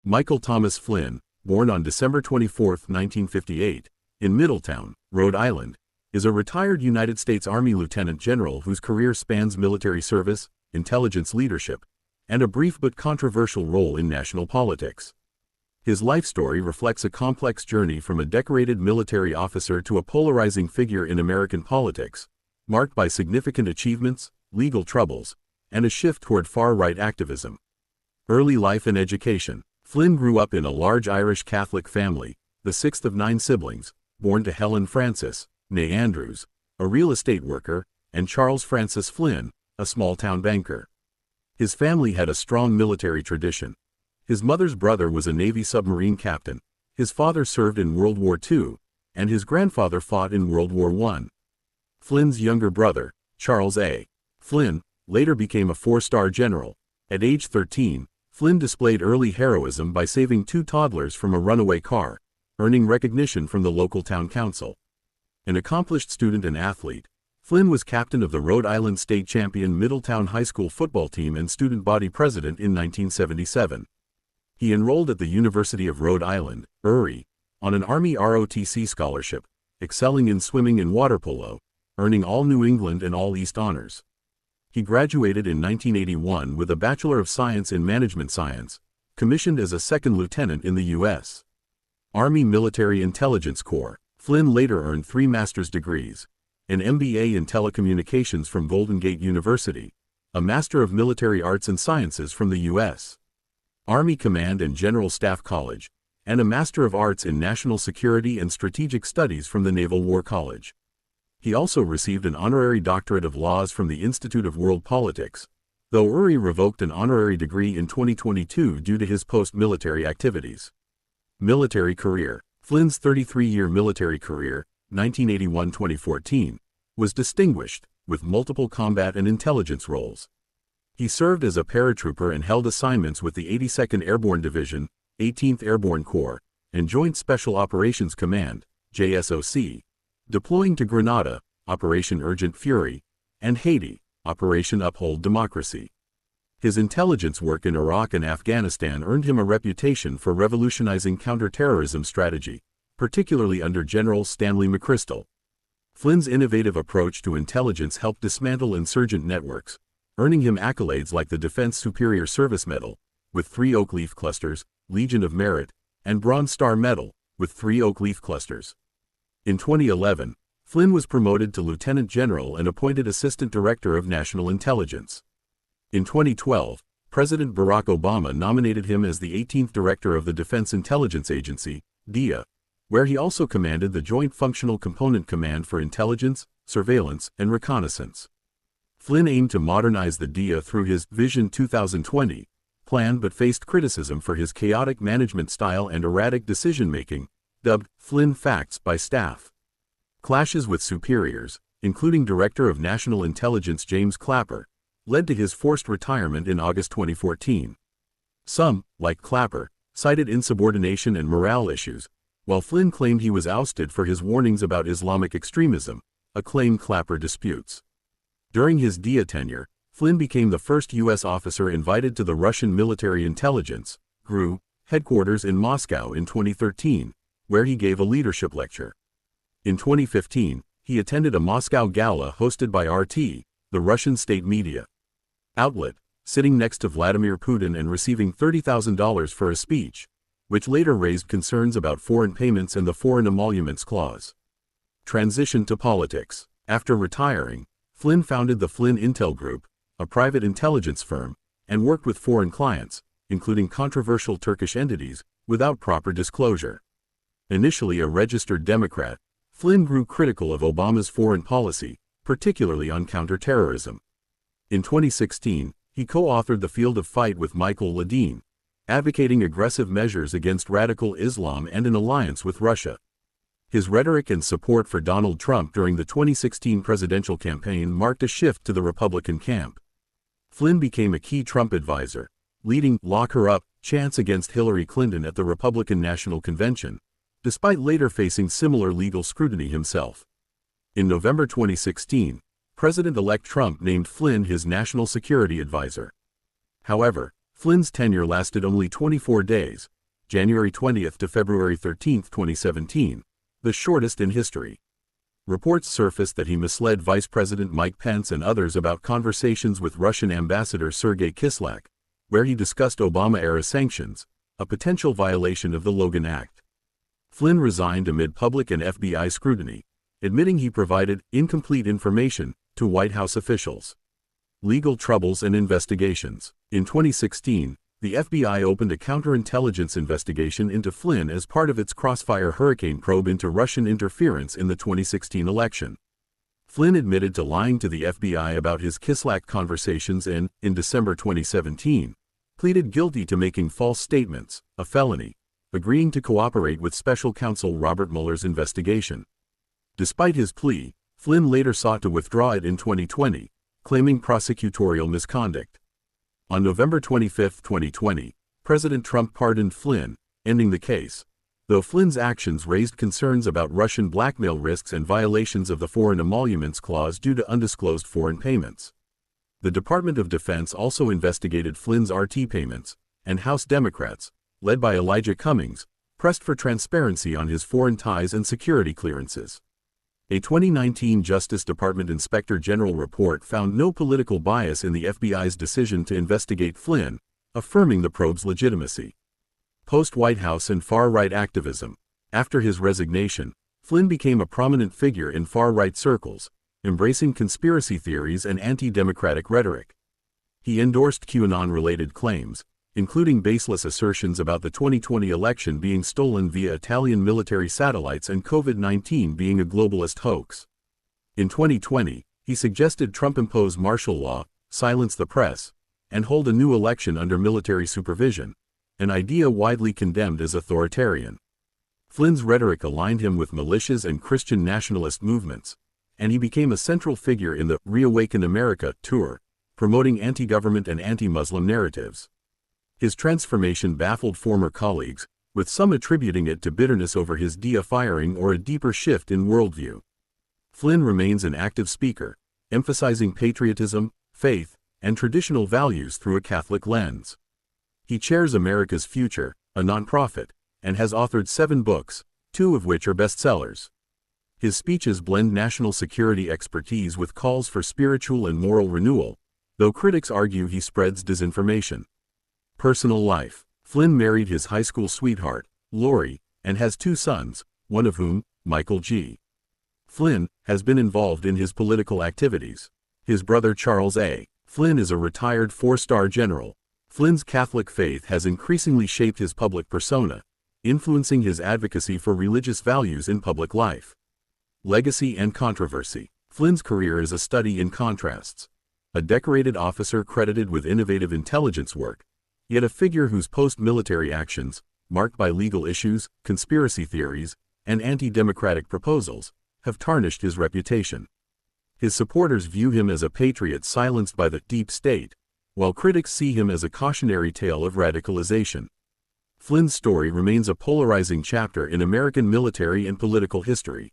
Michael Thomas Flynn, born on December 24, 1958, in Middletown, Rhode Island, is a retired United States Army lieutenant general whose career spans military service, intelligence leadership, and a brief but controversial role in national politics. His life story reflects a complex journey from a decorated military officer to a polarizing figure in American politics, marked by significant achievements, legal troubles, and a shift toward far-right activism. Early life and education. Flynn grew up in a large Irish Catholic family, the sixth of 9 siblings, born to Helen Frances, née Andrews, a real estate worker, and Charles Francis Flynn, a small-town banker. His family had a strong military tradition. His mother's brother was a Navy submarine captain, his father served in World War II, and his grandfather fought in World War I. Flynn's younger brother, Charles A. Flynn, later became a 4-star general. At age 13, Flynn displayed early heroism by saving 2 toddlers from a runaway car, earning recognition from the local town council. An accomplished student and athlete, Flynn was captain of the Rhode Island state champion Middletown High School football team and student body president in 1977. He enrolled at the University of Rhode Island, URI, on an Army ROTC scholarship, excelling in swimming and water polo, earning all New England and all East honors. He graduated in 1981 with a Bachelor of Science in Management Science, commissioned as a second lieutenant in the U.S. Army Military Intelligence Corps. Flynn later earned 3 master's degrees, an MBA in telecommunications from Golden Gate University, a Master of Military Arts and Sciences from the U.S. Army Command and General Staff College, and a Master of Arts in National Security and Strategic Studies from the Naval War College. He also received an honorary doctorate of laws from the Institute of World Politics, though URI revoked an honorary degree in 2022 due to his post-military activities. Military career. Flynn's 33-year military career, 1981-2014, was distinguished, with multiple combat and intelligence roles. He served as a paratrooper and held assignments with the 82nd Airborne Division, 18th Airborne Corps, and Joint Special Operations Command, JSOC, deploying to Grenada, Operation Urgent Fury, and Haiti, Operation Uphold Democracy. His intelligence work in Iraq and Afghanistan earned him a reputation for revolutionizing counterterrorism strategy, particularly under General Stanley McChrystal. Flynn's innovative approach to intelligence helped dismantle insurgent networks, earning him accolades like the Defense Superior Service Medal, with 3 oak leaf clusters, Legion of Merit, and Bronze Star Medal, with 3 oak leaf clusters. In 2011, Flynn was promoted to Lieutenant General and appointed Assistant Director of National Intelligence. In 2012, President Barack Obama nominated him as the 18th Director of the Defense Intelligence Agency, DIA, where he also commanded the Joint Functional Component Command for Intelligence, Surveillance, and Reconnaissance. Flynn aimed to modernize the DIA through his Vision 2020 plan but faced criticism for his chaotic management style and erratic decision-making, dubbed Flynn Facts by staff. Clashes with superiors, including Director of National Intelligence James Clapper, led to his forced retirement in August 2014. Some, like Clapper, cited insubordination and morale issues, while Flynn claimed he was ousted for his warnings about Islamic extremism, a claim Clapper disputes. During his DIA tenure, Flynn became the first U.S. officer invited to the Russian Military Intelligence (GRU) headquarters in Moscow in 2013, where he gave a leadership lecture. In 2015, he attended a Moscow gala hosted by RT, the Russian state media outlet, sitting next to Vladimir Putin and receiving $30,000 for a speech, which later raised concerns about foreign payments and the Foreign Emoluments Clause. Transition to politics. After retiring, Flynn founded the Flynn Intel Group, a private intelligence firm, and worked with foreign clients, including controversial Turkish entities, without proper disclosure. Initially a registered Democrat, Flynn grew critical of Obama's foreign policy, particularly on counterterrorism. In 2016, he co-authored The Field of Fight with Michael Ledeen, advocating aggressive measures against radical Islam and an alliance with Russia. His rhetoric and support for Donald Trump during the 2016 presidential campaign marked a shift to the Republican camp. Flynn became a key Trump advisor, leading "Lock Her Up" chants against Hillary Clinton at the Republican National Convention, despite later facing similar legal scrutiny himself. In November 2016, President-elect Trump named Flynn his national security advisor. However, Flynn's tenure lasted only 24 days, January 20th to February 13, 2017, the shortest in history. Reports surfaced that he misled Vice President Mike Pence and others about conversations with Russian Ambassador Sergei Kislyak, where he discussed Obama-era sanctions, a potential violation of the Logan Act. Flynn resigned amid public and FBI scrutiny, admitting he provided incomplete information to White House officials. Legal troubles and investigations. In 2016, the FBI opened a counterintelligence investigation into Flynn as part of its Crossfire Hurricane probe into Russian interference in the 2016 election. Flynn admitted to lying to the FBI about his Kislyak conversations and, in December 2017, pleaded guilty to making false statements, a felony, agreeing to cooperate with special counsel Robert Mueller's investigation. Despite his plea, Flynn later sought to withdraw it in 2020, claiming prosecutorial misconduct. On November 25, 2020, President Trump pardoned Flynn, ending the case, though Flynn's actions raised concerns about Russian blackmail risks and violations of the Foreign Emoluments Clause due to undisclosed foreign payments. The Department of Defense also investigated Flynn's RT payments, and House Democrats, led by Elijah Cummings, pressed for transparency on his foreign ties and security clearances. A 2019 Justice Department Inspector General report found no political bias in the FBI's decision to investigate Flynn, affirming the probe's legitimacy. Post-White House and far-right activism. After his resignation, Flynn became a prominent figure in far-right circles, embracing conspiracy theories and anti-democratic rhetoric. He endorsed QAnon-related claims, including baseless assertions about the 2020 election being stolen via Italian military satellites and COVID-19 being a globalist hoax. In 2020, he suggested Trump impose martial law, silence the press, and hold a new election under military supervision, an idea widely condemned as authoritarian. Flynn's rhetoric aligned him with militias and Christian nationalist movements, and he became a central figure in the Reawaken America tour, promoting anti-government and anti-Muslim narratives. His transformation baffled former colleagues, with some attributing it to bitterness over his firing or a deeper shift in worldview. Flynn remains an active speaker, emphasizing patriotism, faith, and traditional values through a Catholic lens. He chairs America's Future, a nonprofit, and has authored 7 books, 2 of which are bestsellers. His speeches blend national security expertise with calls for spiritual and moral renewal, though critics argue he spreads disinformation. Personal life. Flynn married his high school sweetheart, Lori, and has 2 sons, one of whom, Michael G. Flynn, has been involved in his political activities. His brother Charles A. Flynn is a retired 4-star general. Flynn's Catholic faith has increasingly shaped his public persona, influencing his advocacy for religious values in public life. Legacy and controversy. Flynn's career is a study in contrasts. A decorated officer credited with innovative intelligence work, yet a figure whose post-military actions, marked by legal issues, conspiracy theories, and anti-democratic proposals, have tarnished his reputation. His supporters view him as a patriot silenced by the deep state, while critics see him as a cautionary tale of radicalization. Flynn's story remains a polarizing chapter in American military and political history.